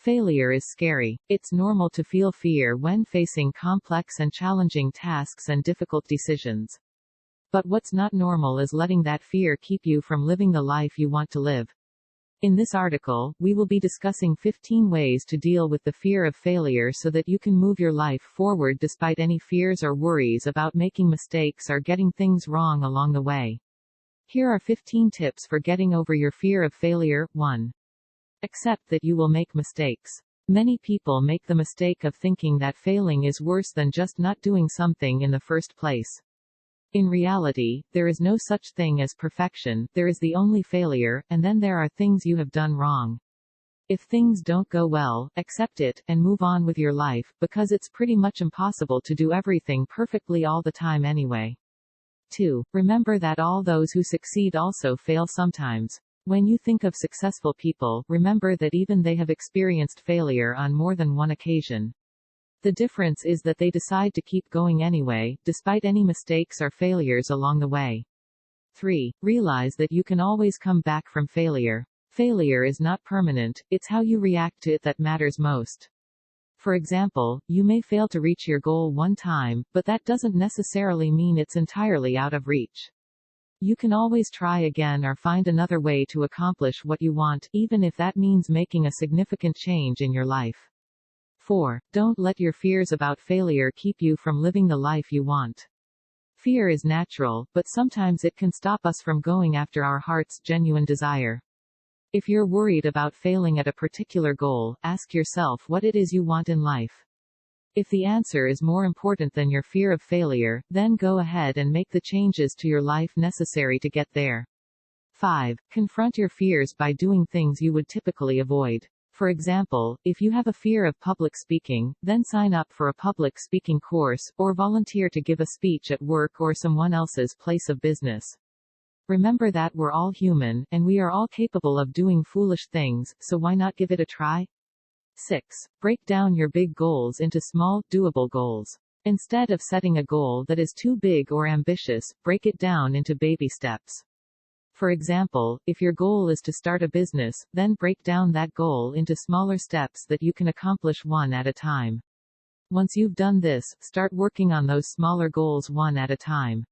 Failure is scary. It's normal to feel fear when facing complex and challenging tasks and difficult decisions. But what's not normal is letting that fear keep you from living the life you want to live. In this article, we will be discussing 15 ways to deal with the fear of failure so that you can move your life forward despite any fears or worries about making mistakes or getting things wrong along the way. Here are 15 tips for getting over your fear of failure. 1. Accept that you will make mistakes. Many people make the mistake of thinking that failing is worse than just not doing something in the first place. In reality, there is no such thing as perfection, there is the only failure, and then there are things you have done wrong. If things don't go well, accept it, and move on with your life, because it's pretty much impossible to do everything perfectly all the time anyway. 2. Remember that all those who succeed also fail sometimes. When you think of successful people, remember that even they have experienced failure on more than one occasion. The difference is that they decide to keep going anyway, despite any mistakes or failures along the way. 3. Realize that you can always come back from failure. Failure is not permanent, it's how you react to it that matters most. For example, you may fail to reach your goal one time, but that doesn't necessarily mean it's entirely out of reach. You can always try again or find another way to accomplish what you want, even if that means making a significant change in your life. 4. Don't let your fears about failure keep you from living the life you want. Fear is natural, but sometimes it can stop us from going after our heart's genuine desire. If you're worried about failing at a particular goal, ask yourself what it is you want in life. If the answer is more important than your fear of failure, then go ahead and make the changes to your life necessary to get there. 5. Confront your fears by doing things you would typically avoid. For example, if you have a fear of public speaking, then sign up for a public speaking course, or volunteer to give a speech at work or someone else's place of business. Remember that we're all human, and we are all capable of doing foolish things, so why not give it a try? 6. Break down your big goals into small, doable goals. Instead of setting a goal that is too big or ambitious, break it down into baby steps. For example, if your goal is to start a business, then break down that goal into smaller steps that you can accomplish one at a time. Once you've done this, start working on those smaller goals one at a time.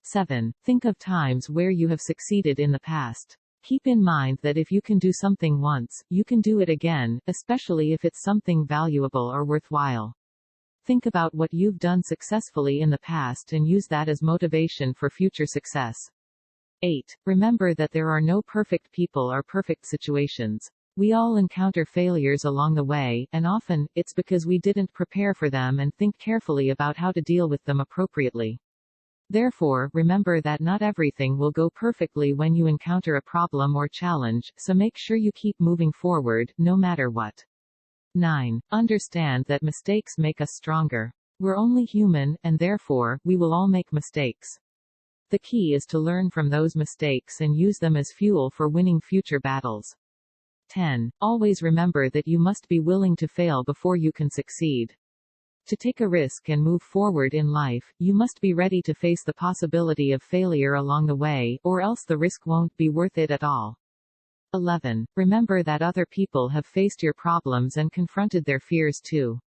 7. Think of times where you have succeeded in the past. Keep in mind that if you can do something once, you can do it again, especially if it's something valuable or worthwhile. Think about what you've done successfully in the past and use that as motivation for future success. 8. Remember that there are no perfect people or perfect situations. We all encounter failures along the way, and often, it's because we didn't prepare for them and think carefully about how to deal with them appropriately. Therefore, remember that not everything will go perfectly when you encounter a problem or challenge, so make sure you keep moving forward, no matter what. 9. Understand that mistakes make us stronger. We're only human, and therefore, we will all make mistakes. The key is to learn from those mistakes and use them as fuel for winning future battles. 10. Always remember that you must be willing to fail before you can succeed. To take a risk and move forward in life, you must be ready to face the possibility of failure along the way, or else the risk won't be worth it at all. 11. Remember that other people have faced your problems and confronted their fears too.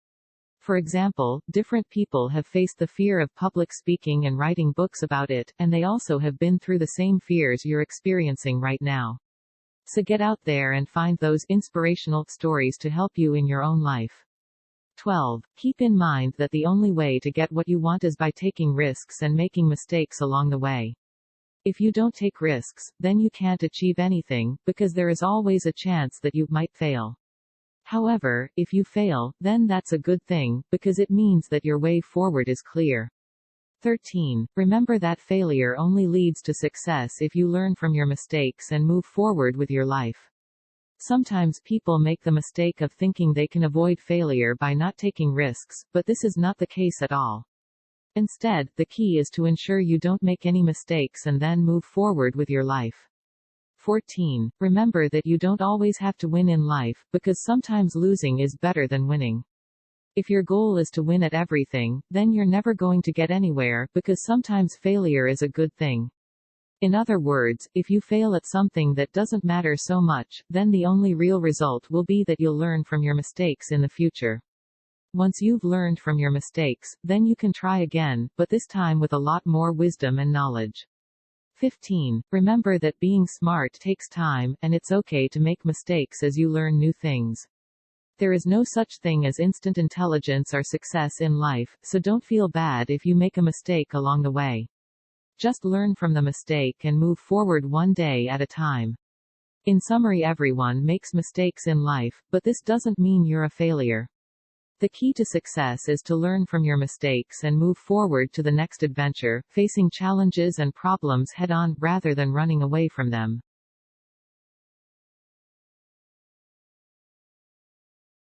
For example, different people have faced the fear of public speaking and writing books about it, and they also have been through the same fears you're experiencing right now. So get out there and find those inspirational stories to help you in your own life. 12. Keep in mind that the only way to get what you want is by taking risks and making mistakes along the way. If you don't take risks, then you can't achieve anything, because there is always a chance that you might fail. However, if you fail, then that's a good thing, because it means that your way forward is clear. 13. Remember that failure only leads to success if you learn from your mistakes and move forward with your life. Sometimes people make the mistake of thinking they can avoid failure by not taking risks, but this is not the case at all. Instead, the key is to ensure you don't make any mistakes and then move forward with your life. 14. Remember that you don't always have to win in life, because sometimes losing is better than winning. If your goal is to win at everything, then you're never going to get anywhere, because sometimes failure is a good thing. In other words, if you fail at something that doesn't matter so much, then the only real result will be that you'll learn from your mistakes in the future. Once you've learned from your mistakes, then you can try again, but this time with a lot more wisdom and knowledge. 15. Remember that being smart takes time, and it's okay to make mistakes as you learn new things. There is no such thing as instant intelligence or success in life, so don't feel bad if you make a mistake along the way. Just learn from the mistake and move forward one day at a time. In summary, everyone makes mistakes in life, but this doesn't mean you're a failure. The key to success is to learn from your mistakes and move forward to the next adventure, facing challenges and problems head-on, rather than running away from them.